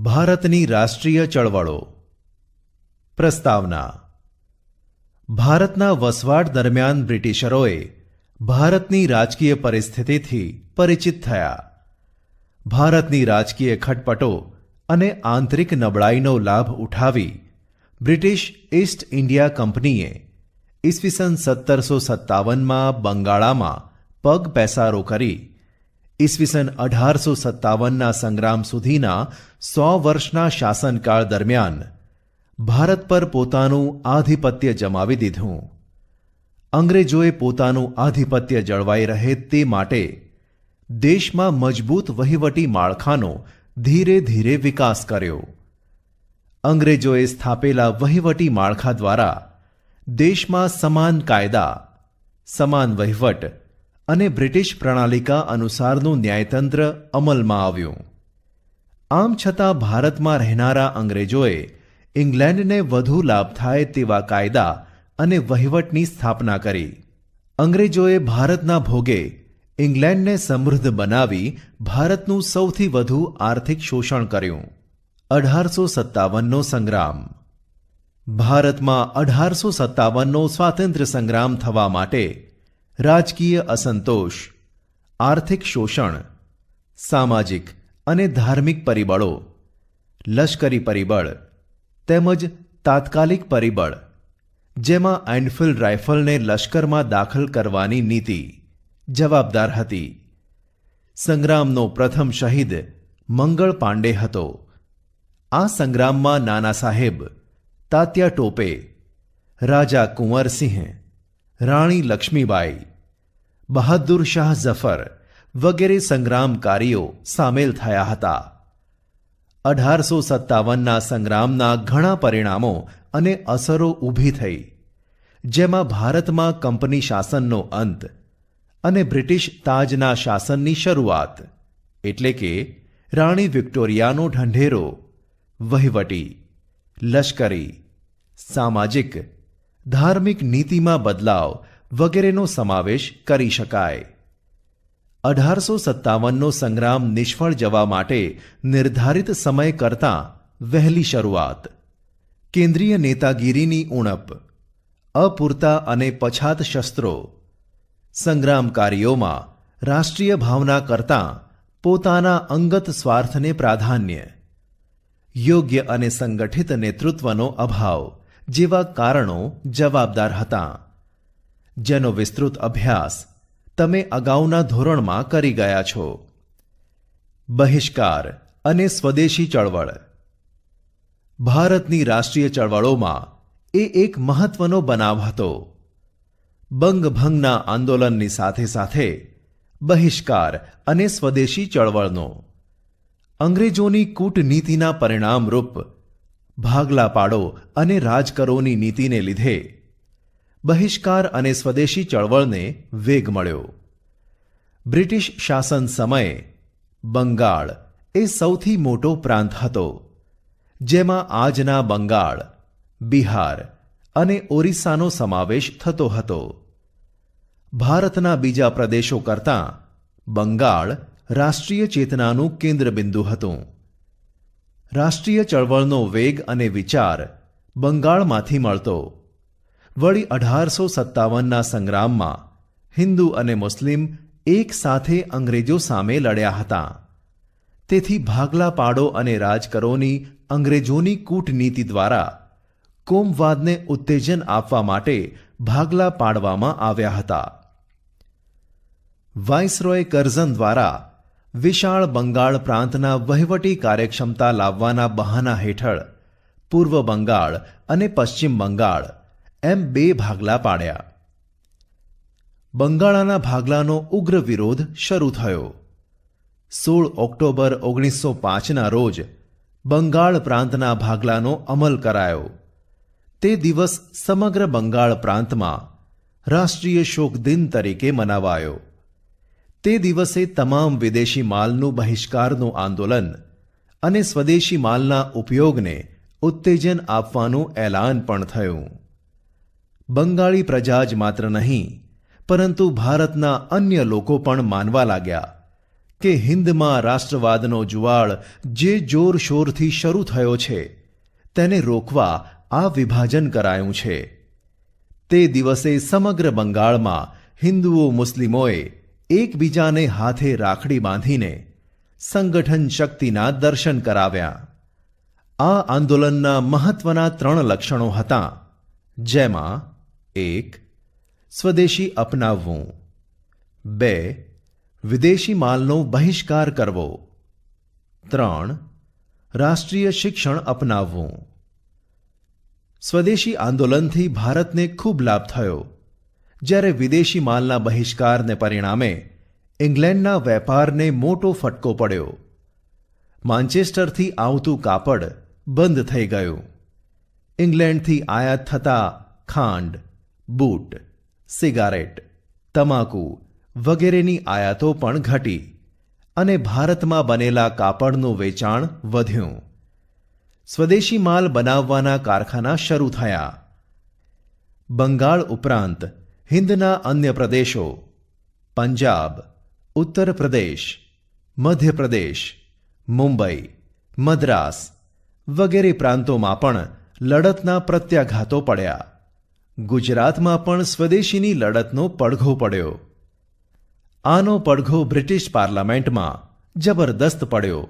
ભારતની રાષ્ટ્રીય ચળવળો. પ્રસ્તાવના. ભારતના વસવાટ દરમિયાન બ્રિટિશરોએ ભારતની રાજકીય પરિસ્થિતિથી પરિચિત થયા. ભારતની રાજકીય ખટપટો અને આંતરિક નબળાઈનો લાભ ઉઠાવી બ્રિટિશ ઈસ્ટ ઇન્ડિયા કંપનીએ ઈસવીસન 1757માં બંગાળામાં પગ પેસારો કરી ઈસવીસન 1857ના સંગ્રામ સુધીના 100 વર્ષના શાસનકાળ દરમિયાન ભારત પર પોતાનું આધિપત્ય જમાવી દીધું. અંગ્રેજોએ પોતાનું આધિપત્ય જળવાઈ રહે તે માટે દેશમાં મજબૂત વહીવટી માળખાનો ધીરે ધીરે વિકાસ કર્યો. અંગ્રેજોએ સ્થાપેલા વહીવટી માળખા દ્વારા દેશમાં સમાન કાયદા, સમાન વહીવટ અને બ્રિટિશ પ્રણાલિકા અનુસારનું ન્યાયતંત્ર અમલમાં આવ્યું. આમ છતાં ભારતમાં રહેનારા અંગ્રેજોએ ઇંગ્લેન્ડને વધુ લાભ થાય તેવા કાયદા અને વહીવટની સ્થાપના કરી. અંગ્રેજોએ ભારતના ભોગે ઇંગ્લેન્ડને સમૃદ્ધ બનાવી ભારતનું સૌથી વધુ આર્થિક શોષણ કર્યું. 1857નો સંગ્રામ. ભારતમાં 1857નો સ્વાતંત્ર્ય સંગ્રામ થવા માટે રાજકીય અસંતોષ, આર્થિક શોષણ, સામાજિક અને ધાર્મિક પરિબળો, લશ્કરી પરિબળ તેમજ તાત્કાલિક પરિબળ જેમાં એનફિલ્ડ રાઇફલને લશ્કરમાં દાખલ કરવાની નીતિ જવાબદાર હતી. સંગ્રામનો પ્રથમ શહીદ મંગળ પાંડે હતો. આ સંગ્રામમાં નાના સાહેબ, તાત્યા ટોપે, રાજા કુંવરસિંહ, રાણી લક્ષ્મીબાઈ, બહાદુર શાહ ઝફર વગેરે સંગ્રામકારીઓ સામેલ થયા હતા. 1857ના સંગ્રામના ઘણા પરિણામો અને અસરો ઊભી થઈ, જેમાં ભારતમાં કંપની શાસનનો અંત અને બ્રિટિશ તાજના શાસનની શરૂઆત એટલે કે રાણી વિક્ટોરિયાનો ઢંઢેરો વહીવટી, લશ્કરી, સામાજિક, ધાર્મિક નીતિમાં બદલાવ વગેરેનો સમાવેશ કરી શકાય. 1857નો સંગ્રામ નિષ્ફળ જવા માટે નિર્ધારિત સમય કરતાં વહેલી શરૂઆત, કેન્દ્રીય નેતાગીરીની ઉણપ, અપૂરતા અને પછાત શસ્ત્રો, સંગ્રામકારીઓમાં રાષ્ટ્રીય ભાવના કરતાં પોતાના અંગત સ્વાર્થને પ્રાધાન્ય, યોગ્ય અને સંગઠિત નેતૃત્વનો અભાવ જેવા કારણો જવાબદાર હતા, જેનો વિસ્તૃત અભ્યાસ તમે અગાઉના ધોરણમાં કરી ગયા છો. બહિષ્કાર અને સ્વદેશી ચળવળ. ભારતની રાષ્ટ્રીય ચળવળોમાં એ એક મહત્વનો બનાવ હતો. બંગભંગના આંદોલનની સાથે સાથે બહિષ્કાર અને સ્વદેશી ચળવળનો અંગ્રેજોની કૂટનીતિના પરિણામરૂપ ભાગલા પાડો અને રાજ કરોની નીતિને લીધે બહિષ્કાર અને સ્વદેશી ચળવળને વેગ મળ્યો. બ્રિટિશ શાસન સમયે બંગાળ એ સૌથી મોટો પ્રાંત હતો, જેમાં આજના બંગાળ, બિહાર અને ઓરિસ્સાનો સમાવેશ થતો હતો. ભારતના બીજા પ્રદેશો કરતાં બંગાળ રાષ્ટ્રીય ચેતનાનું કેન્દ્રબિંદુ હતું. રાષ્ટ્રીય ચળવળનો વેગ અને વિચાર બંગાળમાંથી મળતો. વળી 1857ના સંગ્રામમાં હિન્દુ અને મુસ્લિમ એક સાથે અંગ્રેજો સામે લડ્યા હતા. તેથી ભાગલા પાડો અને રાજકરોની અંગ્રેજોની કૂટનીતિ દ્વારા કોમવાદને ઉત્તેજન આપવા માટે ભાગલા પાડવામાં આવ્યા હતા. વાઇસરોય કર્ઝન દ્વારા વિશાળ બંગાળ પ્રાંતના વહીવટી કાર્યક્ષમતા લાવવાના બહાના હેઠળ પૂર્વ બંગાળ અને પશ્ચિમ બંગાળ એમ બે ભાગલા પાડ્યા. બંગાળાના ભાગલાનો ઉગ્ર વિરોધ શરૂ થયો. 16 ઓક્ટોબર 1905ના રોજ બંગાળ પ્રાંતના ભાગલાનો અમલ કરાયો. તે દિવસ સમગ્ર બંગાળ પ્રાંતમાં રાષ્ટ્રીય શોક દિન તરીકે મનાવાયો. તે દિવસે તમામ વિદેશી માલનું બહિષ્કારનું આંદોલન અને સ્વદેશી માલના ઉપયોગને ઉત્તેજન આપવાનું એલાન પણ થયું. બંગાળી પ્રજા જ માત્ર નહીં, પરંતુ ભારતના અન્ય લોકો પણ માનવા લાગ્યા કે હિન્દમાં રાષ્ટ્રવાદનો જુવાળ જે જોરશોરથી શરૂ થયો છે તેને રોકવા આ વિભાજન કરાયું છે. તે દિવસે સમગ્ર બંગાળમાં હિન્દુઓ મુસ્લિમોએ એકબીજાને હાથે રાખડી બાંધીને સંગઠન શક્તિના દર્શન કરાવ્યા. આ આંદોલનના મહત્વના 3 લક્ષણો હતા, જેમાં 1. સ્વદેશી અપનાવવું, 2. વિદેશી માલનો બહિષ્કાર કરવો, 3. રાષ્ટ્રીય શિક્ષણ અપનાવવું. સ્વદેશી આંદોલનથી ભારતને ખૂબ લાભ થયો, જ્યારે વિદેશી માલના બહિષ્કારને પરિણામે ઇંગ્લેન્ડના વેપારને મોટો ફટકો પડ્યો. માન્ચેસ્ટરથી આવતું કાપડ બંધ થઈ ગયું. ઇંગ્લેન્ડથી આયાત થતા ખાંડ, બૂટ, સિગારેટ, તમાકુ વગેરેની આયાતો પણ ઘટી અને ભારતમાં બનેલા કાપડનું વેચાણ વધ્યું. સ્વદેશી માલ બનાવવાના કારખાના શરૂ થયા. બંગાળ ઉપરાંત હિન્દના અન્ય પ્રદેશો પંજાબ, ઉત્તર પ્રદેશ, મધ્યપ્રદેશ, મુંબઈ, મદ્રાસ વગેરે પ્રાંતોમાં પણ લડતના પ્રત્યાઘાતો પડ્યા. ગુજરાતમાં પણ સ્વદેશીની લડતનો પડઘો પડ્યો. આનો પડઘો બ્રિટિશ પાર્લામેન્ટમાં જબરદસ્ત પડ્યો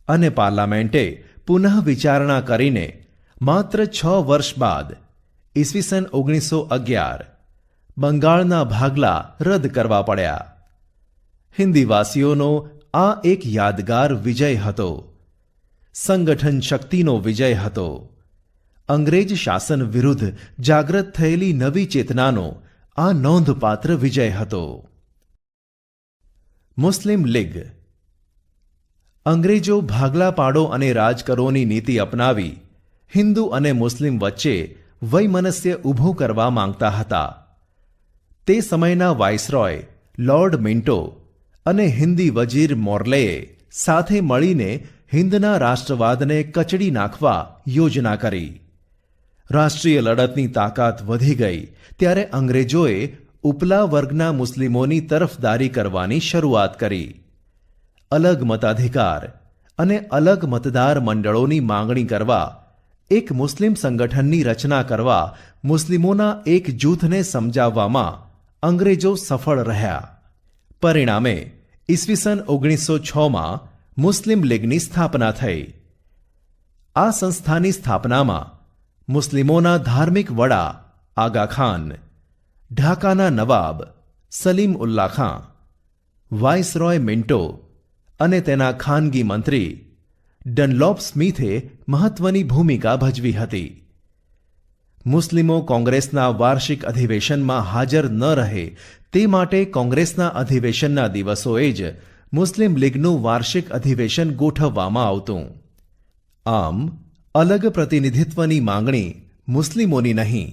અને પાર્લામેન્ટે પુનઃ વિચારણા કરીને માત્ર 6 વર્ષ બાદ ઈસવીસન 1911 બંગાળના ભાગલા રદ કરવા પડ્યા. હિન્દીવાસીઓનો આ એક યાદગાર વિજય હતો. સંગઠન શક્તિનો વિજય હતો. અંગ્રેજ શાસન વિરુદ્ધ જાગૃત થયેલી નવી ચેતનાનો આ નોંધપાત્ર વિજય હતો. મુસ્લિમ લીગ. અંગ્રેજો ભાગલા પાડો અને રાજ કરોની નીતિ અપનાવી હિન્દુ અને મુસ્લિમ વચ્ચે વૈમનસ્ય ઊભું કરવા માંગતા હતા. તે સમયના વાઇસરોય લોર્ડ મિન્ટો અને હિન્દી વજીર મોર્લેએ સાથે મળીને હિન્દના રાષ્ટ્રવાદને કચડી નાખવા યોજના કરી. રાષ્ટ્રીય લડતની તાકાત વધી ગઈ ત્યારે અંગ્રેજોએ ઉપલા વર્ગના મુસ્લિમોની તરફદારી કરવાની શરૂઆત કરી. અલગ મતાધિકાર અને અલગ મતદાર મંડળોની માંગણી કરવા, એક મુસ્લિમ સંગઠનની રચના કરવા મુસ્લિમોના એક જૂથને સમજાવવામાં અંગ્રેજો સફળ રહ્યા. પરિણામે ઈસવીસન 1906માં મુસ્લિમ લીગની સ્થાપના થઈ. આ સંસ્થાની સ્થાપનામાં મુસ્લિમોના ધાર્મિક વડા આગા ખાન, ઢાકાના નવાબ સલીમ ઉલ્લા ખાં, વાઇસરોય મિન્ટો અને તેના ખાનગી મંત્રી ડનલોપ સ્મિથે મહત્વની ભૂમિકા ભજવી હતી. મુસ્લિમો કોંગ્રેસના વાર્ષિક અધિવેશનમાં હાજર ન રહે તે માટે કોંગ્રેસના અધિવેશનના દિવસોએ જ મુસ્લિમ લીગનું વાર્ષિક અધિવેશન ગોઠવવામાં આવતું. આમ અલગ પ્રતિનિધિત્વની માંગણી મુસ્લિમોની નહીં,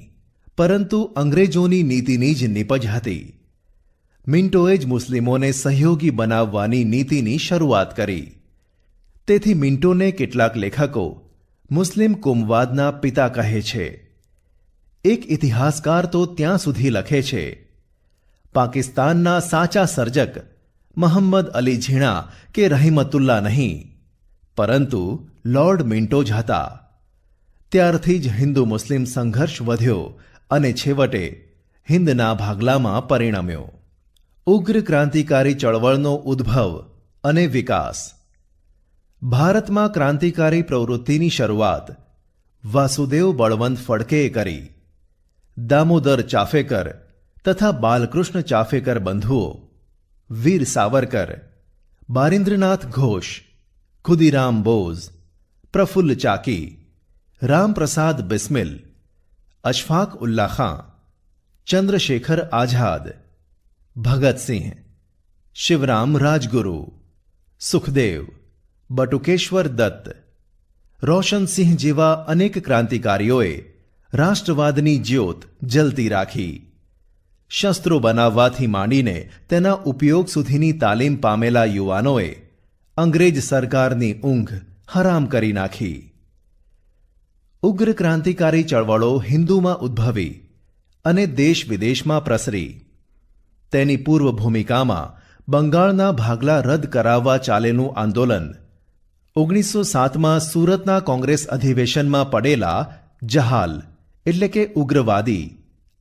પરંતુ અંગ્રેજોની નીતિની જ નિપજ હતી. મિન્ટોએ જ મુસ્લિમોને સહયોગી બનાવવાની નીતિની શરૂઆત કરી. તેથી મિન્ટોને કેટલાક લેખકો મુસ્લિમ કોમવાદના પિતા કહે છે. એક ઇતિહાસકાર તો ત્યાં સુધી લખે છે, પાકિસ્તાનના સાચા સર્જક મહમ્મદ અલી ઝીણા કે રહીમતુલ્લા નહીં, પરંતુ લોર્ડ મિન્ટો જ હતા. ત્યારથી જ હિન્દુ મુસ્લિમ સંઘર્ષ વધ્યો અને છેવટે હિન્દના ભાગલામાં પરિણમ્યો. ઉગ્ર ક્રાંતિકારી ચળવળનો ઉદ્ભવ અને વિકાસ. ભારતમાં ક્રાંતિકારી પ્રવૃત્તિની શરૂઆત વાસુદેવ બળવંત ફડકેએ કરી. દામોદર ચાફેકર તથા બાલકૃષ્ણ ચાફેકર બંધુઓ, વીર સાવરકર, બારિન્દ્રનાથ ઘોષ, ખુદીરામ બોઝ, પ્રફુલ્લ ચાકી, રામપ્રસાદ બિસ્મિલ, અશફાક ઉલ્લા ખાં, ચંદ્રશેખર આઝાદ, ભગતસિંહ, શિવરામ રાજગુરુ, સુખદેવ, બટુકેશ્વર દત્ત, રોશનસિંહ જેવા અનેક ક્રાંતિકારીઓએ રાષ્ટ્રવાદની જ્યોત જલતી રાખી. શસ્ત્રો બનાવવાથી માંડીને તેના ઉપયોગ સુધીની તાલીમ પામેલા યુવાનોએ અંગ્રેજ સરકારની ઊંઘ હરામ કરી નાખી. ઉગ્ર ક્રાંતિકારી ચળવળો હિન્દુમાં ઉદ્ભવી અને દેશ વિદેશમાં પ્રસરી. તેની પૂર્વ ભૂમિકામાં બંગાળના ભાગલા રદ કરાવવા ચાલેલું આંદોલન, 1907માં સુરતના કોંગ્રેસ અધિવેશનમાં પડેલા જહાલ એટલે કે ઉગ્રવાદી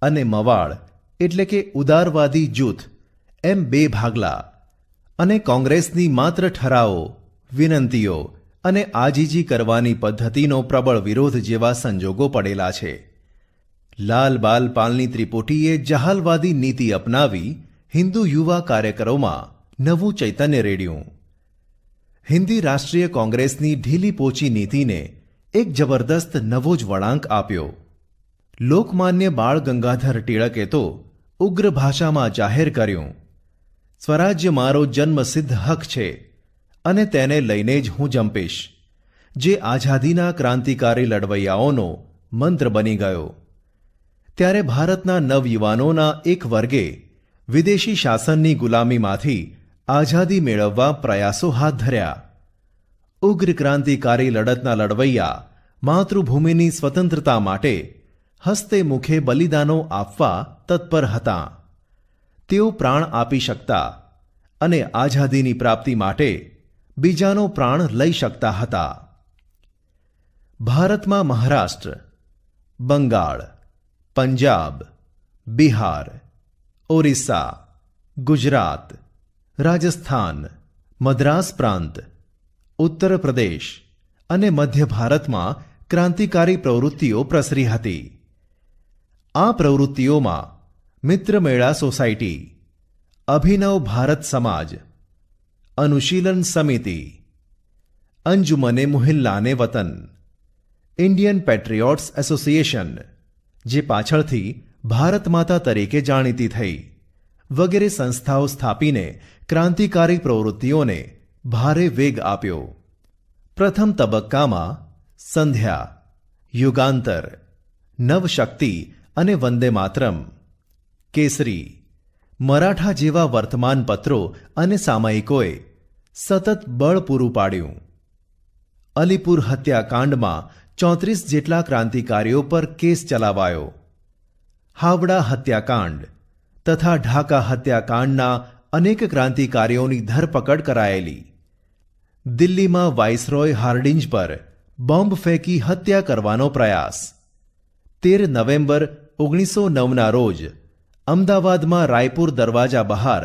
અને મવાળ એટલે કે ઉદારવાદી જૂથ એમ બે ભાગલા અને કોંગ્રેસની માત્ર ઠરાવો, વિનંતીઓ અને આજીજી કરવાની પદ્ધતિનો પ્રબળ વિરોધ જેવા સંજોગો પડેલા છે. લાલ બાલ પાલની ત્રિપુટીએ જહાલવાદી નીતિ અપનાવી હિન્દુ યુવા કાર્યકરોમાં નવું ચૈતન્ય રેડ્યું. હિન્દી રાષ્ટ્રીય કોંગ્રેસની ઢીલી પોચી નીતિને એક જબરદસ્ત નવો જ વળાંક આપ્યો. લોકમાન્ય બાળ ગંગાધર ટિળકે તો ઉગ્ર ભાષામાં જાહેર કર્યું, સ્વરાજ્ય મારો જન્મસિદ્ધ હક છે અને તેને લઈને જ હું જંપીશ, જે આઝાદીના ક્રાંતિકારી લડવૈયાઓનો મંત્ર બની ગયો. ત્યારે ભારતના નવયુવાનોના એક વર્ગે વિદેશી શાસનની ગુલામીમાંથી આઝાદી મેળવવા પ્રયાસો હાથ ધર્યા. ઉગ્ર ક્રાંતિકારી લડતના લડવૈયા માતૃભૂમિની સ્વતંત્રતા માટે હસ્તે મુખે બલિદાનો આપવા તત્પર હતા. તેઓ પ્રાણ આપી શકતા અને આઝાદીની પ્રાપ્તિ માટે બીજાનો પ્રાણ લઈ શકતા હતા. ભારતમાં મહારાષ્ટ્ર, બંગાળ, પંજાબ, બિહાર, ઓરિસ્સા, ગુજરાત, રાજસ્થાન, મદ્રાસ પ્રાંત, ઉત્તર પ્રદેશ અને મધ્ય ભારતમાં ક્રાંતિકારી પ્રવૃત્તિઓ પ્રસરી હતી. આ પ્રવૃત્તિઓમાં મિત્રમેળા સોસાયટી, અભિનવ ભારત સમાજ, અનુશીલન સમિતિ, અંજુમને મુહિલ્લાને વતન, ઇન્ડિયન પેટ્રિયોટ્સ એસોસિએશન, જે પાછળથી ભારત માતા તરીકે જાણીતી થઈ, વગેરે સંસ્થાઓ સ્થાપીને ક્રાંતિકારી પ્રવૃત્તિઓને ભારે વેગ આપ્યો. પ્રથમ તબક્કામાં સંધ્યા, યુગાંતર, નવશક્તિ અને વંદે માતરમ, કેસરી, મરાઠા જેવા વર્તમાનપત્રો અને સામયિકોએ સતત બળ પૂરું પાડ્યું. અલીપુર હત્યાકાંડમાં 34 જેટલા ક્રાંતિકારીઓ પર કેસ ચલાવાયો. હાવડા હત્યાકાંડ તથા ઢાકા હત્યાકાંડના અનેક ક્રાંતિકારીઓની ધરપકડ કરાયેલી. દિલ્હીમાં વાઇસરોય હાર્ડિંજ પર બોમ્બ ફેંકી હત્યા કરવાનો પ્રયાસ. 13 નવેમ્બર 1909ના રોજ અમદાવાદમાં રાયપુર દરવાજા બહાર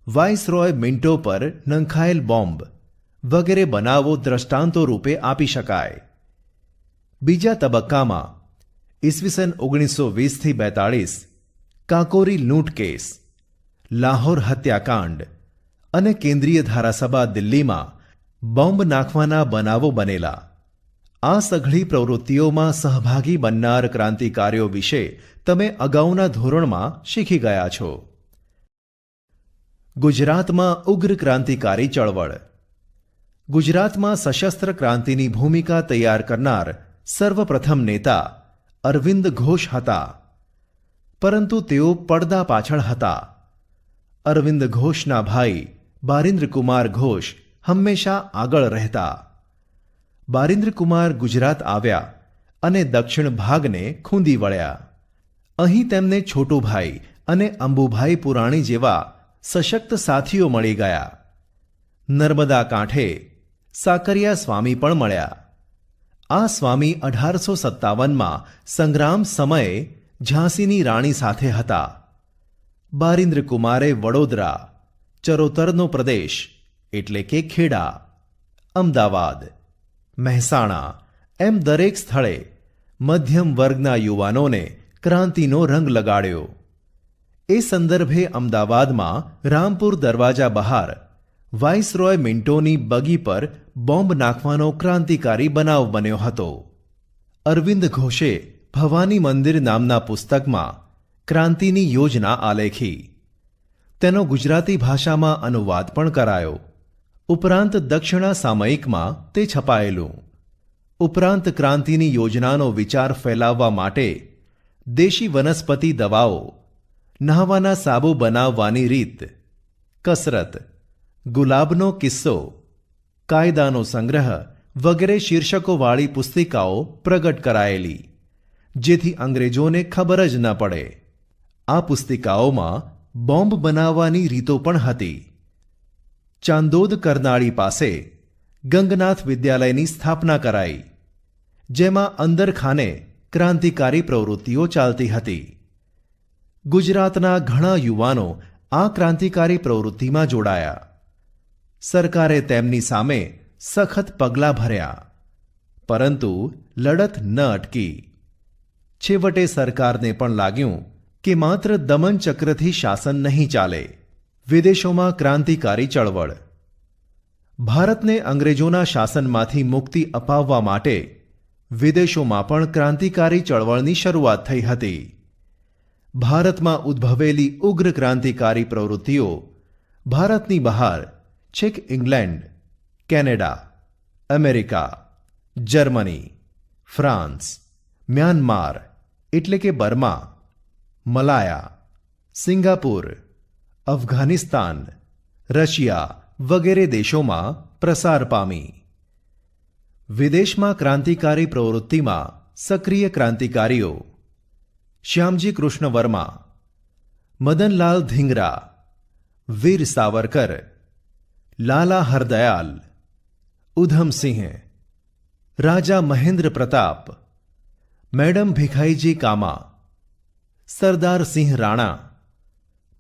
વાઇસરોય મિન્ટો પર નંખાયેલ બોમ્બ વગેરે બનાવો દ્રષ્ટાંતો રૂપે આપી શકાય. બીજા તબક્કામાં ઈસવીસન 1920થી 42 કાકોરી લૂંટ કેસ, લાહોર હત્યાકાંડ અને કેન્દ્રીય ધારાસભા દિલ્હીમાં બોમ્બ નાખવાના બનાવો બનેલા. આ સઘળી પ્રવૃત્તિઓમાં સહભાગી બનનાર ક્રાંતિકારીઓ વિશે તમે અગાઉના ધોરણમાં શીખી ગયા છો. ગુજરાતમાં ઉગ્ર ક્રાંતિકારી ચળવળ. ગુજરાતમાં સશસ્ત્ર ક્રાંતિની ભૂમિકા તૈયાર કરનાર સર્વપ્રથમ નેતા અરવિંદ ઘોષ હતા, પરંતુ તેઓ પડદા પાછળ હતા. અરવિંદ ઘોષના ભાઈ બારિન્દ્રકુમાર ઘોષ હંમેશા આગળ રહેતા. બારિન્દ્રકુમાર ગુજરાત આવ્યા અને દક્ષિણ ભાગને ખૂંદી વળ્યા. અહીં તેમને છોટુભાઈ અને અંબુભાઈ પુરાણી જેવા સશક્ત સાથીઓ મળી ગયા. નર્મદા કાંઠે સાકરિયા સ્વામી પણ મળ્યા. આ સ્વામી 1857માં સંગ્રામ સમયે ઝાંસીની રાણી સાથે હતા. બારિન્દ્રકુમારે વડોદરા, ચરોતરનો પ્રદેશ એટલે કે ખેડા, અમદાવાદ, મહેસાણા એમ દરેક સ્થળે મધ્યમ વર્ગના યુવાનોને ક્રાંતિનો રંગ લગાડ્યો. એ સંદર્ભે અમદાવાદમાં રામપુર દરવાજા બહાર વાઇસરોય મિન્ટોની બગી પર બોમ્બ નાખવાનો ક્રાંતિકારી બનાવ બન્યો હતો. અરવિંદ ઘોષે ભવાની મંદિર નામના પુસ્તકમાં ક્રાંતિની યોજના આલેખી. તેનો ગુજરાતી ભાષામાં અનુવાદ પણ કરાયો. ઉપરાંત દક્ષિણા સામયિકમાં તે છપાયેલું. ઉપરાંત ક્રાંતિની યોજનાનો વિચાર ફેલાવવા માટે દેશી વનસ્પતિ દવાઓ, નહાવાના સાબુ બનાવવાની રીત, કસરત, ગુલાબનો કિસ્સો, કાયદાનો સંગ્રહ વગેરે શીર્ષકોવાળી પુસ્તિકાઓ પ્રગટ કરાયેલી, જેથી અંગ્રેજોને ખબર જ ન પડે. આ પુસ્તિકાઓમાં બોમ્બ બનાવવાની રીતો પણ હતી, ચાંદોદ કરનાળી પાસે ગંગનાથ વિદ્યાલયની સ્થાપના કરાઈ, જેમાં અંદરખાને ક્રાંતિકારી પ્રવૃત્તિઓ ચાલતી હતી. ગુજરાતના ઘણા યુવાનો આ ક્રાંતિકારી પ્રવૃત્તિમાં જોડાયા. સરકારે તેમની સામે સખત પગલાં ભર્યા, પરંતુ લડત ન અટકી. છેવટે સરકારને પણ લાગ્યું કે માત્ર દમનચક્રથી શાસન નહીં ચાલે. વિદેશોમાં ક્રાંતિકારી ચળવળ. ભારતને અંગ્રેજોના શાસનમાંથી મુક્તિ અપાવવા માટે વિદેશોમાં પણ ક્રાંતિકારી ચળવળની શરૂઆત થઈ હતી. ભારતમાં ઉદ્ભવેલી ઉગ્ર ક્રાંતિકારી પ્રવૃત્તિઓ ભારતની બહાર છેક England, Canada, America, Germany, France, Myanmar એટલે કે Burma, Malaya, Singapore, Afghanistan, Russia વગેરે દેશોમાં પ્રસાર પામી. વિદેશમાં ક્રાંતિકારી પ્રવૃત્તિમાં સક્રિય ક્રાંતિકારીઓ શ્યામજી કૃષ્ણ વર્મા, મદનલાલ ધીંગરા, વીર સાવરકર, લાલા હરદયાલ, ઉધમસિંહ, રાજા મહેન્દ્ર પ્રતાપ, મેડમ ભીખાઈજી કામા, સરદાર સિંહ રાણા,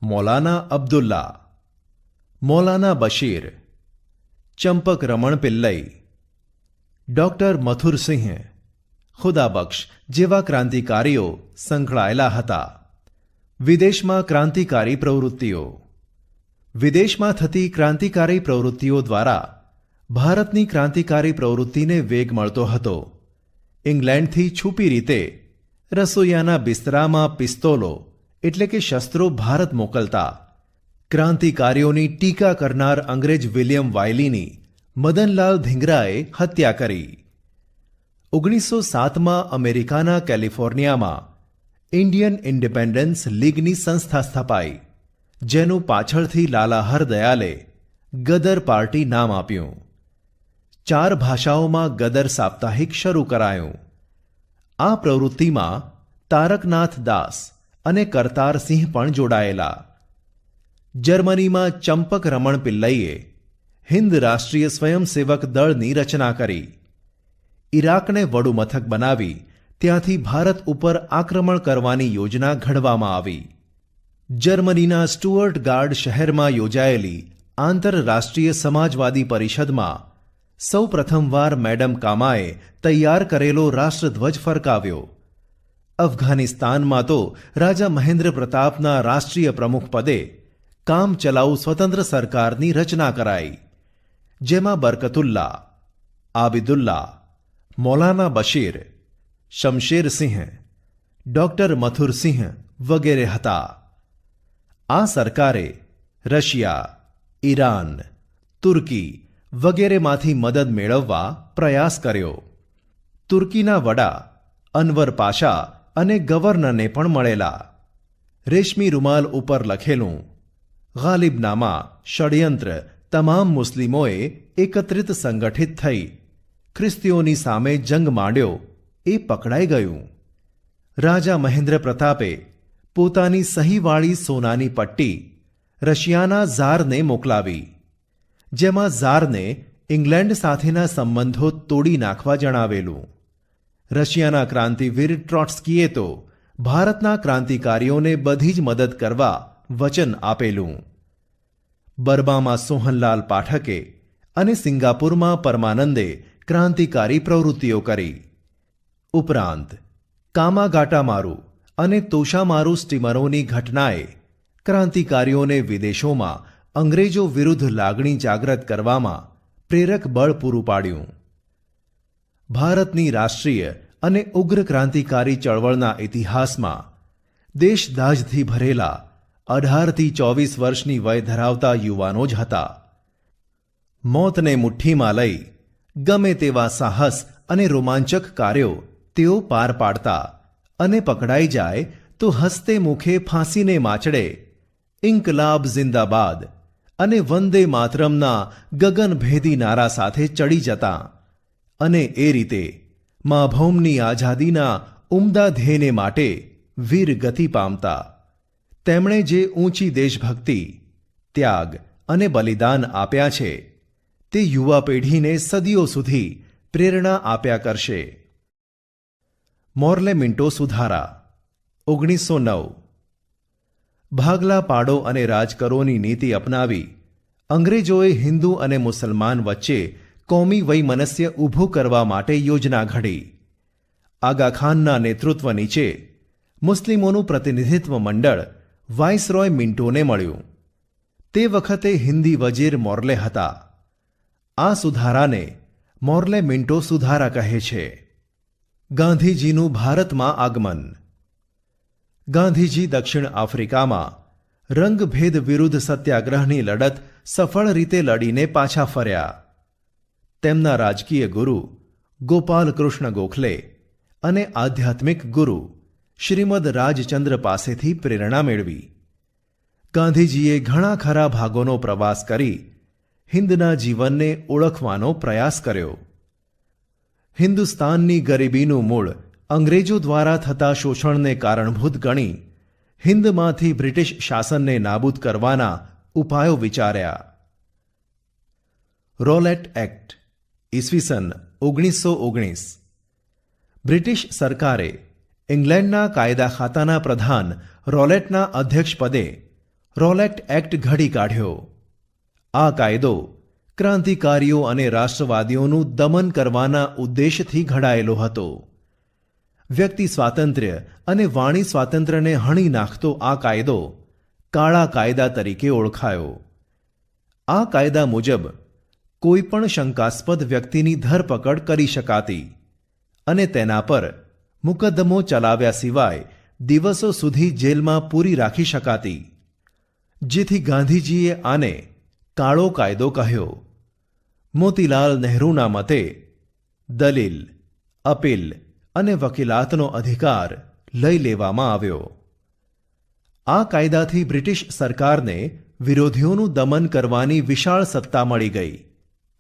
મૌલાના અબ્દુલ્લા, મૌલાના બશીર, ચંપક રમણ પિલ્લઈ, ડોક્ટર મથુરસિંહ, ખુદાબક્ષ જેવા ક્રાંતિકારીઓ સંકળાયેલા હતા. વિદેશમાં ક્રાંતિકારી પ્રવૃત્તિઓ. વિદેશમાં થતી ક્રાંતિકારી પ્રવૃત્તિઓ દ્વારા ભારતની ક્રાંતિકારી પ્રવૃત્તિને વેગ મળતો હતો. ઇંગ્લેન્ડથી છુપી રીતે રસોઈયાના બિસ્તરામાં પિસ્તોલો એટલે કે શસ્ત્રો ભારત મોકલતા. ક્રાંતિકારીઓની ટીકા કરનાર અંગ્રેજ વિલિયમ વાયલીની મદનલાલ ધીંગરાએ હત્યા કરી. 1907માં અમેરિકાના કેલિફોર્નિયામાં ઇન્ડિયન ઇન્ડિપેન્ડન્સ લીગની સંસ્થા સ્થપાઈ, જેનું પાછળથી લાલા હરદયાલે ગદર પાર્ટી નામ આપ્યું. 4 ભાષાઓમાં ગદર સાપ્તાહિક શરૂ કરાયું. આ પ્રવૃત્તિમાં તારકનાથ દાસ અને કરતારસિંહ પણ જોડાયેલા. જર્મનીમાં ચંપક રમણ પિલ્લઈએ હિન્દ રાષ્ટ્રીય સ્વયંસેવક દળની રચના કરી. ઇરાકને વડુમથક બનાવી ત્યાંથી ભારત ઉપર આક્રમણ કરવાની યોજના ઘડવામાં આવી. જર્મનીના સ્ટુઅર્ટ ગાર્ડ શહેરમાં યોજાયેલી આંતરરાષ્ટ્રીય સમાજવાદી પરિષદમાં સૌ પ્રથમવાર મેડમ કામાએ તૈયાર કરેલો રાષ્ટ્રધ્વજ ફરકાવ્યો. અફઘાનિસ્તાનમાં તો રાજા મહેન્દ્ર પ્રતાપના રાષ્ટ્રીય પ્રમુખ પદે કામ ચલાઉ સ્વતંત્ર સરકારની રચના કરાઈ, જેમાં બરકતુલ્લા, આબિદુલ્લા, મૌલાના બશીર, શમશેરસિંહ, ડોક્ટર મથુરસિંહ વગેરે હતા. આ સરકારે રશિયા, ઈરાન, તુર્કી વગેરેમાંથી મદદ મેળવવા પ્રયાસ કર્યો. તુર્કીના વડા અનવર પાશા અને ગવર્નરને પણ મળેલા. રેશમી રૂમાલ ઉપર લખેલું ગાલિબનામા ષડયંત્ર તમામ મુસ્લિમોએ એકત્રિત સંગઠિત થઈ ખ્રિસ્તીઓની સામે જંગ માંડ્યો એ પકડાઈ ગયું. રાજા મહેન્દ્ર પ્રતાપે પોતાની સહીવાળી સોનાની પટ્ટી રશિયાના ઝારને મોકલાવી, જેમાં ઝારને ઇંગ્લેન્ડ સાથેના સંબંધો તોડી નાખવા જણાવેલું. રશિયાના ક્રાંતિવીર ટ્રોટ્સ્કીએ તો ભારતના ક્રાંતિકારીઓને બધી જ મદદ કરવા વચન આપેલું. બર્મામાં સોહનલાલ પાઠકે અને સિંગાપુરમાં પરમાનંદે ક્રાંતિકારી પ્રવૃત્તિઓ કરી. ઉપરાંત કામાગાટામારુ અને તોશામારુ સ્ટીમરોની ઘટનાએ ક્રાંતિકારીઓને વિદેશોમાં અંગ્રેજો વિરુદ્ધ લાગણી જાગ્રત કરવામાં પ્રેરક બળ પૂરું પાડ્યું. ભારતની રાષ્ટ્રીય અને ઉગ્ર ક્રાંતિકારી ચળવળના ઇતિહાસમાં દેશદાઝથી ભરેલા 18 થી 24 વર્ષની વય ધરાવતા યુવાનો જ હતા. મોતને મુઠ્ઠીમાં લઈ ગમે તેવા સાહસ અને રોમાંચક કાર્યો તેઓ પાર પાડતા અને પકડાઈ જાય તો હસતે મુખે ફાંસીને માચડે ઇન્કલાબ જિંદાબાદ અને વંદે માતરમના ગગનભેદી નારા સાથે ચડી જતા અને એ રીતે મા ભૌમની આઝાદીના ઉમદા ધ્યેયને માટે વીર ગતિ પામતા. તેમણે જે ઊંચી દેશભક્તિ, ત્યાગ અને બલિદાન આપ્યા છે તે યુવા પેઢીને સદીઓ સુધી પ્રેરણા આપ્યા કરશે. મોર્લે મિન્ટો સુધારા 1909. ભાગલા પાડો અને રાજ કરોની નીતિ અપનાવી અંગ્રેજોએ હિન્દુ અને મુસલમાન વચ્ચે કોમી વૈમનસ્ય ઊભું કરવા માટે યોજના ઘડી. આગા ખાનના નેતૃત્વ નીચે મુસ્લિમોનું પ્રતિનિધિત્વ મંડળ વાઇસરોય મિન્ટોને મળ્યું. તે વખતે હિન્દી વજીર મોર્લે હતા. આ સુધારાને મોર્લે મિન્ટો સુધારા કહે છે. ગાંધીજીનું ભારતમાં આગમન. ગાંધીજી દક્ષિણ આફ્રિકામાં રંગભેદ વિરુદ્ધ સત્યાગ્રહની લડત સફળ રીતે લડીને પાછા ફર્યા. તેમના રાજકીય ગુરુ ગોપાલ કૃષ્ણ ગોખલે અને આધ્યાત્મિક ગુરુ શ્રીમદ રાજચંદ્ર પાસેથી પ્રેરણા મેળવી. ગાંધીજીએ ઘણા ખરા ભાગોનો પ્રવાસ કરી હિન્દના જીવનને ઓળખવાનો પ્રયાસ કર્યો. હિન્દુસ્તાનની ગરીબીનું મૂળ અંગ્રેજો દ્વારા થતા શોષણને કારણભૂત ગણી હિન્દમાંથી બ્રિટિશ શાસનને નાબૂદ કરવાના ઉપાયો વિચાર્યા. રોલેટ એક્ટ ઈસવીસન 1919. બ્રિટિશ સરકારે ઇંગ્લેન્ડના કાયદા ખાતાના પ્રધાન રોલેટના અધ્યક્ષપદે રોલેટ એક્ટ ઘડી કાઢ્યો. આ કાયદો ક્રાંતિકારીઓ અને રાષ્ટ્રવાદીઓનું દમન કરવાના ઉદ્દેશથી ઘડાયેલો હતો. વ્યક્તિ સ્વાતંત્ર્ય અને વાણી સ્વાતંત્ર્યને હણી નાખતો આ કાયદો કાળા કાયદા તરીકે ઓળખાયો. આ કાયદા મુજબ કોઈ પણ શંકાસ્પદ વ્યક્તિની ધરપકડ કરી શકાતી અને તેના પર મુકદ્દમો ચલાવ્યા સિવાય દિવસો સુધી જેલમાં પૂરી રાખી શકાતી. જેથી ગાંધીજીએ આને કાળો કાયદો કહ્યો. મોતીલાલ નહેરુના મતે દલીલ, અપીલ અને વકીલાતનો અધિકાર લઈ લેવામાં આવ્યો. આ કાયદાથી બ્રિટિશ સરકારને વિરોધીઓનું દમન કરવાની વિશાળ સત્તા મળી ગઈ.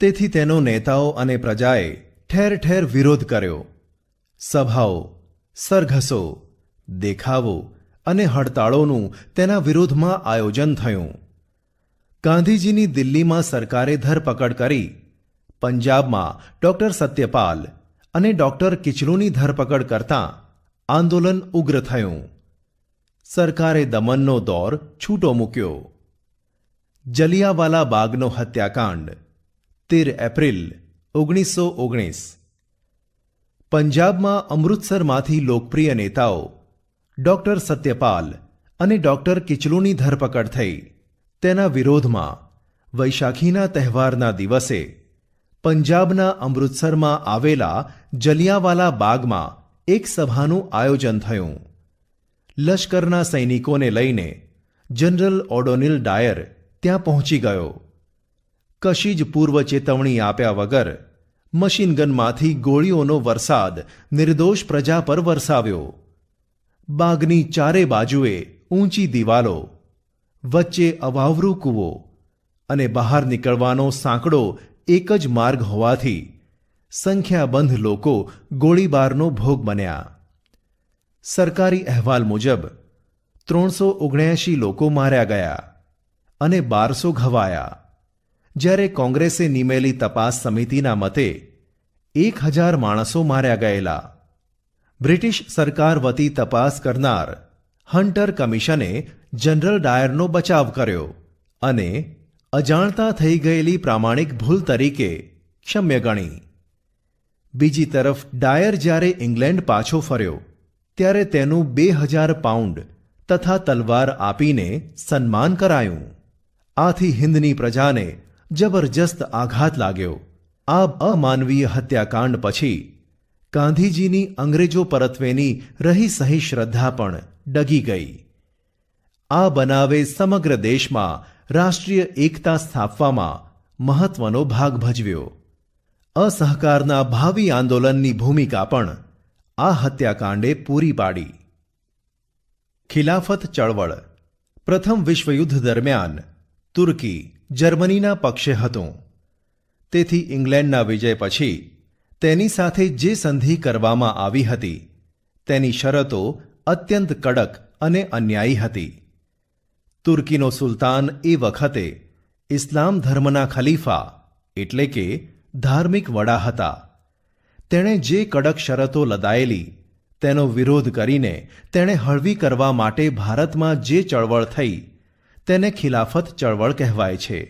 તેથી તેનો નેતાઓ અને પ્રજાએ ઠેર ઠેર વિરોધ કર્યો. સભાઓ, સરઘસો, દેખાવો અને હડતાળોનું તેના વિરોધમાં આયોજન થયું. ગાંધીજીની દિલ્હીમાં સરકારે ધરપકડ કરી. પંજાબમાં ડૉક્ટર સત્યપાલ અને ડૉક્ટર કિચલુની ધરપકડ કરતાં આંદોલન ઉગ્ર થયું. સરકારે દમનનો દોર છૂટો મૂક્યો. જલિયાવાલા બાગનો હત્યાકાંડ 13 એપ્રિલ 1919. પંજાબમાં અમૃતસરમાંથી લોકપ્રિય નેતાઓ ડૉક્ટર સત્યપાલ અને ડૉક્ટર કિચલુની ધરપકડ થઈ. તેના વિરોધમાં વૈશાખીના તહેવારના દિવસે પંજાબના અમૃતસરમાં આવેલા જલિયાવાલા બાગમાં એક સભાનું આયોજન થયું. લશ્કરના સૈનિકોને લઈને જનરલ ઓડોનિલ ડાયર ત્યાં પહોંચી ગયો. કશી જ પૂર્વ ચેતવણી આપ્યા વગર મશીનગનમાંથી ગોળીઓનો વરસાદ નિર્દોષ પ્રજા પર વરસાવ્યો. બાગની ચારે બાજુએ ઊંચી દિવાલો, વચ્ચે અવાવરૂ કૂવો અને બહાર નીકળવાનો સાંકડો એક જ માર્ગ હોવાથી સંખ્યાબંધ લોકો ગોળીબારનો ભોગ બન્યા. સરકારી અહેવાલ મુજબ 379 લોકો માર્યા ગયા અને 1200 ઘવાયા. જ્યારે કોંગ્રેસે નિમેલી તપાસ સમિતિના મતે 1000 માણસો માર્યા ગયેલા. બ્રિટિશ સરકાર વતી તપાસ કરનાર હન્ટર કમિશને જનરલ ડાયરનો બચાવ કર્યો અને અજાણતા થઈ ગયેલી પ્રામાણિક ભૂલ તરીકે ક્ષમ્ય ગણી. બીજી તરફ ડાયર જ્યારે ઇંગ્લેન્ડ પાછો ફર્યો ત્યારે તેનું 2000 પાઉન્ડ તથા તલવાર આપીને સન્માન કરાયું. આથી હિન્દની પ્રજાને જબરજસ્ત આઘાત લાગ્યો. આ અમાનવીય હત્યાકાંડ પછી ગાંધીજીની અંગ્રેજો પરત્વેની રહી સહી શ્રદ્ધા પણ ડગી ગઈ. આ બનાવે સમગ્ર દેશમાં રાષ્ટ્રીય એકતા સ્થાપવામાં મહત્વનો ભાગ ભજવ્યો. અસહકારના ભાવિ આંદોલનની ભૂમિકા પણ આ હત્યાકાંડે પૂરી પાડી. ખિલાફત ચળવળ. પ્રથમ વિશ્વયુદ્ધ દરમિયાન તુર્કી જર્મનીના પક્ષે હતું. તેથી ઇંગ્લેન્ડના વિજય પછી તેની સાથે જે સંધિ કરવામાં આવી હતી તેની શરતો અત્યંત કડક અને અન્યાયી હતી. તુર્કીનો સુલતાન એ વખતે ઇસ્લામ ધર્મના ખલીફા એટલે કે ધાર્મિક વડા હતા. તેણે જે કડક શરતો લદાયેલી તેનો વિરોધ કરીને તેણે હળવી કરવા માટે ભારતમાં જે ચળવળ થઈ તેને ખિલાફત ચળવળ કહેવાય છે.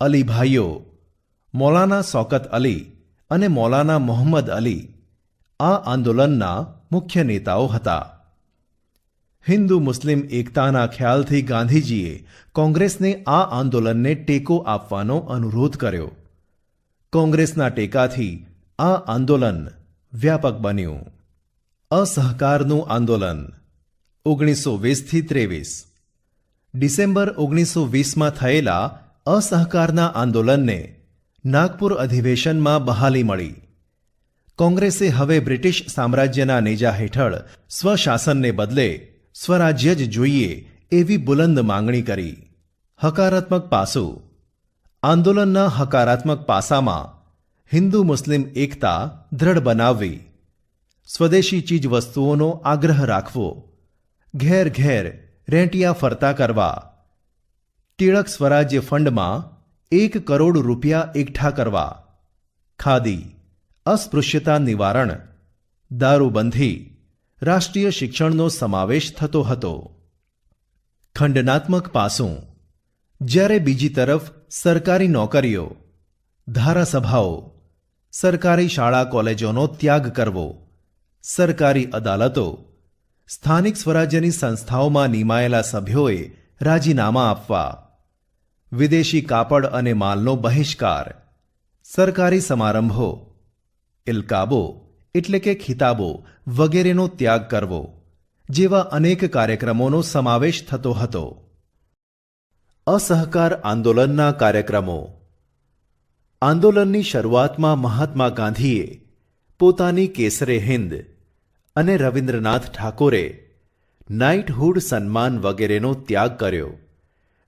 અલીભાઈઓ મૌલાના શૌકત અલી અને મૌલાના મોહમ્મદ અલી આ આંદોલનના મુખ્ય નેતાઓ હતા. હિન્દુ મુસ્લિમ એકતાના ખ્યાલથી ગાંધીજીએ કોંગ્રેસને આ આંદોલનને ટેકો આપવાનો અનુરોધ કર્યો. કોંગ્રેસના ટેકાથી આ આંદોલન વ્યાપક બન્યું. અસહકારનું આંદોલન 1920-23 ડિસેમ્બર 1920માં થયેલા અસહકારના આંદોલનને નાગપુર અધિવેશનમાં બહાલી મળી. કોંગ્રેસે હવે બ્રિટિશ સામ્રાજ્યના નેજા હેઠળ સ્વશાસનને બદલે સ્વરાજ્ય જ જોઈએ એવી બુલંદ માંગણી કરી. હકારાત્મક પાસું આંદોલનના હકારાત્મક પાસામાં હિન્દુ મુસ્લિમ એકતા દ્રઢ બનાવવી, સ્વદેશી ચીજવસ્તુઓનો આગ્રહ રાખવો, ઘેર ઘેર રેંટિયા ફરતા કરવા, ટિળક સ્વરાજ્ય ફંડમાં 1 કરોડ રૂપિયા એકઠા કરવા, ખાદી, અસ્પૃશ્યતા નિવારણ, દારૂબંધી, રાષ્ટ્રીય શિક્ષણનો સમાવેશ થતો હતો. ખંડનાત્મક પાસું જ્યારે બીજી તરફ સરકારી નોકરીઓ, ધારાસભાઓ, સરકારી શાળા કોલેજોનો ત્યાગ કરવો, સરકારી અદાલતો, સ્થાનિક સ્વરાજ્યની સંસ્થાઓમાં નિમાયેલા સભ્યોએ રાજીનામા આપવા, વિદેશી કાપડ અને માલનો બહિષ્કાર, સરકારી સમારંભો, ઇલકાબો એટલે કે ખિતાબો વગેરેનો ત્યાગ કરવો જેવા અનેક કાર્યક્રમોનો સમાવેશ થતો હતો. અસહકાર આંદોલનના કાર્યક્રમો આંદોલનની શરૂઆતમાં મહાત્મા ગાંધીએ પોતાની કેસરે હિન્દ અને રવિન્દ્રનાથ ઠાકોરે નાઇટહુડ સન્માન વગેરેનો ત્યાગ કર્યો.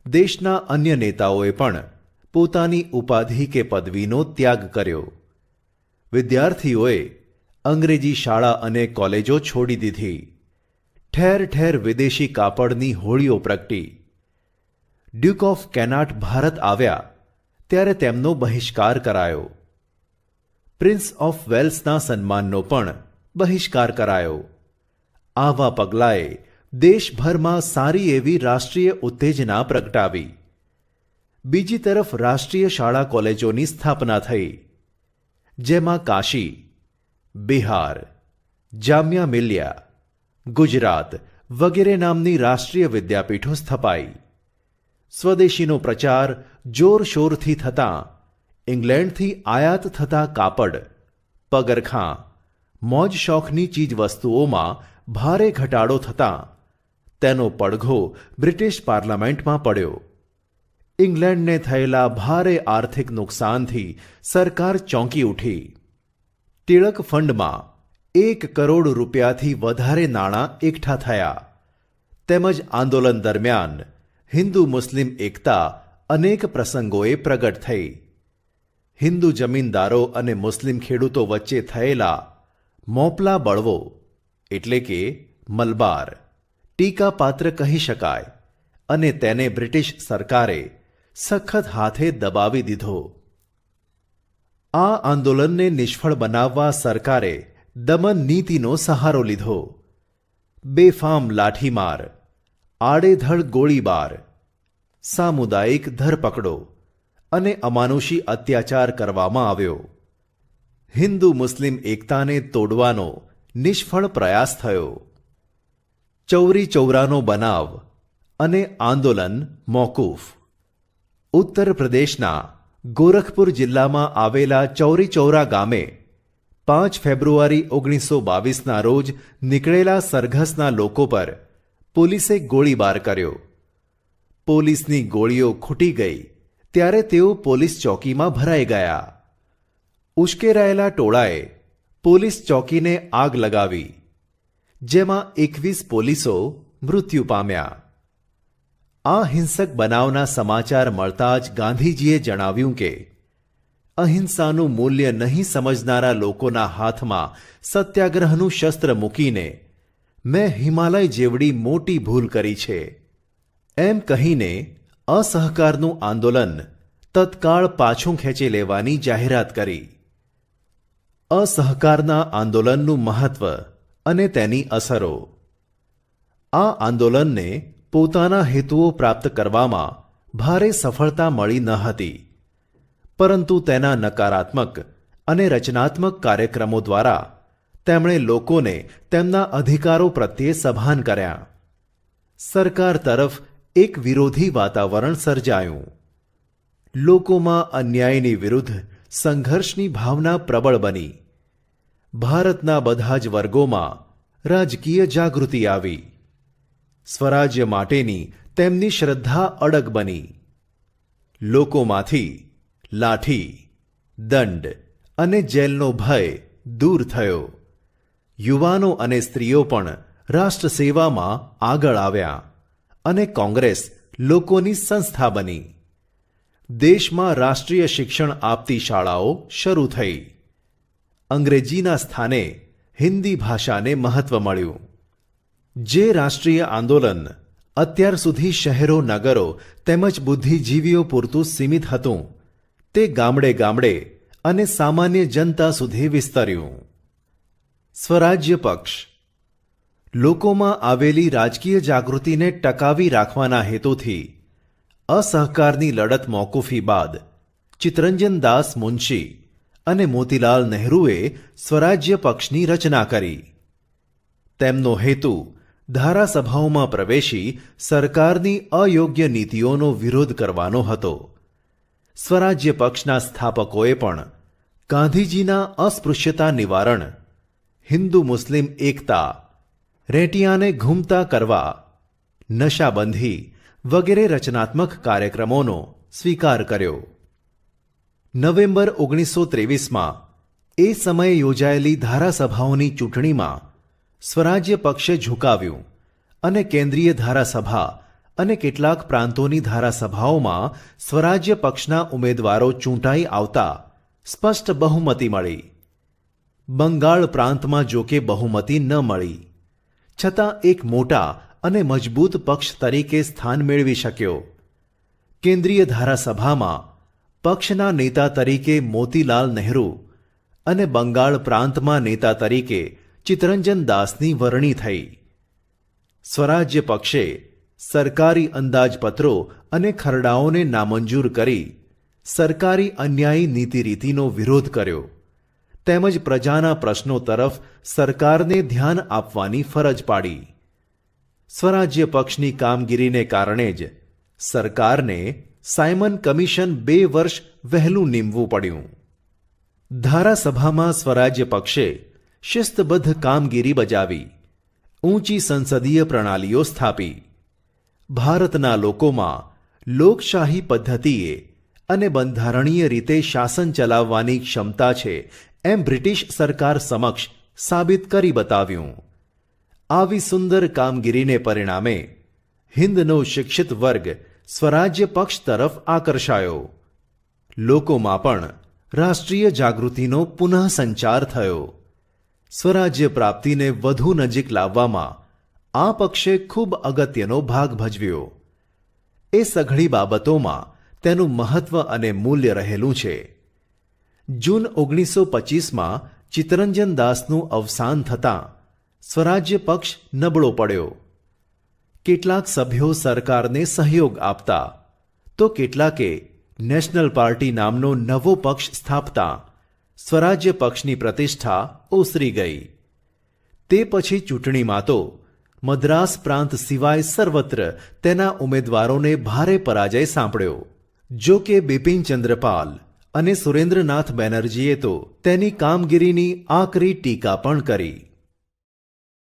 દેશના અન્ય નેતાઓએ પણ પોતાની ઉપાધિ કે પદવીનો ત્યાગ કર્યો. વિદ્યાર્થીઓએ અંગ્રેજી શાળા અને કોલેજો છોડી દીધી. ઠેર ઠેર વિદેશી કાપડની હોળીઓ પ્રગટી. ડ્યુક ઓફ કેનાટ ભારત આવ્યા ત્યારે તેમનો બહિષ્કાર કરાયો. પ્રિન્સ ઓફ વેલ્સના સન્માનનો પણ બહિષ્કાર કરાયો. આવા પગલાંએ દેશભરમાં સારી એવી રાષ્ટ્રીય ઉત્તેજના પ્રગટાવી. બીજી તરફ રાષ્ટ્રીય શાળા કોલેજોની સ્થાપના થઈ, જેમાં કાશી, બિહાર, જામિયા મિલિયા, ગુજરાત વગેરે નામની રાષ્ટ્રીય વિદ્યાપીઠો સ્થપાઈ. સ્વદેશીનો પ્રચાર જોરશોરથી થતાં ઇંગ્લેન્ડથી આયાત થતા કાપડ, પગરખાં, મોજ શોખની ચીજવસ્તુઓમાં ભારે ઘટાડો થતાં તેનો પડઘો બ્રિટિશ પાર્લામેન્ટમાં પડ્યો. ઇંગ્લેન્ડને થયેલા ભારે આર્થિક નુકસાનથી સરકાર ચોંકી ઉઠી. ટિળક ફંડમાં 1 કરોડ રૂપિયાથી વધારે નાણાં એકઠા થયા. તેમજ આંદોલન દરમિયાન હિન્દુ મુસ્લિમ એકતા અનેક પ્રસંગોએ પ્રગટ થઈ. હિન્દુ જમીનદારો અને મુસ્લિમ ખેડૂતો વચ્ચે થયેલા મોપલા બળવો એટલે કે મલબાર ટીકાપાત્ર કહી શકાય અને તેને બ્રિટિશ સરકારે સખત હાથે દબાવી દીધો. આ આંદોલનને નિષ્ફળ બનાવવા સરકારે દમન નીતિનો સહારો લીધો. બેફામ લાઠીમાર, આડેધડ ગોળીબાર, સામુદાયિક ધરપકડો અને અમાનુષી અત્યાચાર કરવામાં આવ્યો. હિન્દુ મુસ્લિમ એકતાને તોડવાનો નિષ્ફળ પ્રયાસ થયો. ચૌરી ચૌરાનો બનાવ અને આંદોલન મોકૂફ. ઉત્તર પ્રદેશના ગોરખપુર જિલ્લામાં આવેલા ચૌરી ચૌરા ગામે 5 ફેબ્રુઆરી 1922ના રોજ નીકળેલા સરઘસના લોકો પર પોલીસે ગોળીબાર કર્યો. પોલીસની ગોળીઓ ખૂટી ગઈ ત્યારે તેઓ પોલીસ ચોકીમાં ભરાઈ ગયા. ઉશ્કેરાયેલા ટોળાએ પોલીસ ચોકીને આગ લગાવી, જેમાં 21 પોલીસો મૃત્યુ પામ્યા. આ હિંસક બનાવના સમાચાર મળતા જ ગાંધીજીએ જણાવ્યું કે અહિંસાનું મૂલ્ય નહીં સમજનારા લોકોના હાથમાં સત્યાગ્રહનું શસ્ત્ર મૂકીને મેં હિમાલય જેવડી મોટી ભૂલ કરી છે. એમ કહીને અસહકારનું આંદોલન તત્કાળ પાછું ખેંચી લેવાની જાહેરાત કરી. અસહકારના આંદોલનનું મહત્વ અને તેની અસરો. આ આંદોલનને પોતાના હેતુઓ પ્રાપ્ત કરવામાં ભારે સફળતા મળી ન હતી, પરંતુ તેના નકારાત્મક અને રચનાત્મક કાર્યક્રમો દ્વારા તેમણે લોકોને તેમના અધિકારો પ્રત્યે સભાન કર્યા. સરકાર તરફ એક વિરોધી વાતાવરણ સર્જાયું. લોકોમાં અન્યાયની વિરુદ્ધ સંઘર્ષની ભાવના પ્રબળ બની. ભારતના બધા જ વર્ગોમાં રાજકીય જાગૃતિ આવી. સ્વરાજ્ય માટેની તેમની શ્રદ્ધા અડગ બની. લોકોમાંથી લાઠી, દંડ અને જેલનો ભય દૂર થયો. યુવાનો અને સ્ત્રીઓ પણ રાષ્ટ્ર સેવામાં આગળ આવ્યા અને કોંગ્રેસ લોકોની સંસ્થા બની. દેશમાં રાષ્ટ્રીય શિક્ષણ આપતી શાળાઓ શરૂ થઈ. અંગ્રેજીના સ્થાને હિન્દી ભાષાને મહત્વ મળ્યું. જે રાષ્ટ્રીય આંદોલન અત્યાર સુધી શહેરો, નગરો તેમજ બુદ્ધિજીવીઓ પૂરતું સીમિત હતું, તે ગામડે ગામડે અને સામાન્ય જનતા સુધી વિસ્તર્યું. સ્વરાજ્ય પક્ષ. લોકોમાં આવેલી રાજકીય જાગૃતિને ટકાવી રાખવાના હેતુથી અસહકારની લડત મોકૂફી બાદ ચિત્તરંજન દાસ મુનશી અને મોતીલાલ નહેરુએ સ્વરાજ્ય પક્ષની રચના કરી. તેમનો હેતુ ધારાસભાઓમાં પ્રવેશી સરકારની અયોગ્ય નીતિઓનો વિરોધ કરવાનો હતો. સ્વરાજ્ય પક્ષના સ્થાપકોએ પણ ગાંધીજીના અસ્પૃશ્યતા નિવારણ, હિન્દુ મુસ્લિમ એકતા, રેટિયાને ઘૂમતા કરવા, નશાબંધી વગેરે રચનાત્મક કાર્યક્રમોનો સ્વીકાર કર્યો. નવેમ્બર 1923માં એ સમયે યોજાયેલી ધારાસભાઓની ચૂંટણીમાં સ્વરાજ્ય પક્ષે ઝુકાવ્યું અને કેન્દ્રીય ધારાસભા અને કેટલાક પ્રાંતોની ધારાસભાઓમાં સ્વરાજ્ય પક્ષના ઉમેદવારો ચૂંટાઈ આવતા સ્પષ્ટ બહુમતી મળી. બંગાળ પ્રાંતમાં જોકે બહુમતી ન મળી, છતાં એક મોટા અને મજબૂત પક્ષ તરીકે સ્થાન મેળવી શક્યો. કેન્દ્રીય ધારાસભામાં પક્ષના નેતા તરીકે મોતીલાલ નહેરુ અને બંગાળ પ્રાંતમાં નેતા તરીકે ચિત્તરંજન દાસની વરણી થઈ. સ્વરાજ્ય પક્ષે સરકારી અંદાજપત્રો અને ખરડાઓને નામંજૂર કરી સરકારી અન્યાયી નીતિરીતિનો વિરોધ કર્યો, તેમજ પ્રજાના પ્રશ્નો તરફ સરકારને ધ્યાન આપવાની ફરજ પાડી. સ્વરાજ્ય પક્ષની કામગીરીને કારણે જ સરકારને સાયમન કમિશન 2 વર્ષ વહેલું નીમવું પડ્યું. ધારાસભામાં સ્વરાજ્ય પક્ષે શિસ્તબદ્ધ કામગીરી બજાવી, ઊંચી સંસદીય પ્રણાલીઓ સ્થાપી. ભારતના લોકોમાં લોકશાહી પદ્ધતિએ અને બંધારણીય રીતે શાસન ચલાવવાની ક્ષમતા છે એમ બ્રિટિશ સરકાર સમક્ષ સાબિત કરી બતાવ્યું. આવી સુંદર કામગીરીને પરિણામે હિન્દનો શિક્ષિત વર્ગ સ્વરાજ્ય પક્ષ તરફ આકર્ષાયો. લોકોમાં પણ રાષ્ટ્રીય જાગૃતિનો પુનઃ સંચાર થયો. સ્વરાજ્ય પ્રાપ્તિને વધુ નજીક લાવવામાં આ પક્ષે ખૂબ અગત્યનો ભાગ ભજવ્યો. એ સઘળી બાબતોમાં તેનું મહત્વ અને મૂલ્ય રહેલું છે. જૂન 1925માં ચિત્તરંજન દાસનું અવસાન થતાં સ્વરાજ્ય પક્ષ નબળો પડ્યો. કેટલાક સભ્યો સરકારને સહયોગ આપતા, તો કેટલાકે નેશનલ પાર્ટી નામનો નવો પક્ષ સ્થાપતા સ્વરાજ્ય પક્ષની પ્રતિષ્ઠા ઓસરી ગઈ. તે પછી ચૂંટણીમાં તો મદ્રાસ પ્રાંત સિવાય સર્વત્ર તેના ઉમેદવારોને ભારે પરાજય સાંપડ્યો. જો કે બિપિનચંદ્ર પાલ અને સુરેન્દ્રનાથ બેનર્જીએ તો તેની કામગીરીની આકરી ટીકા પણ કરી.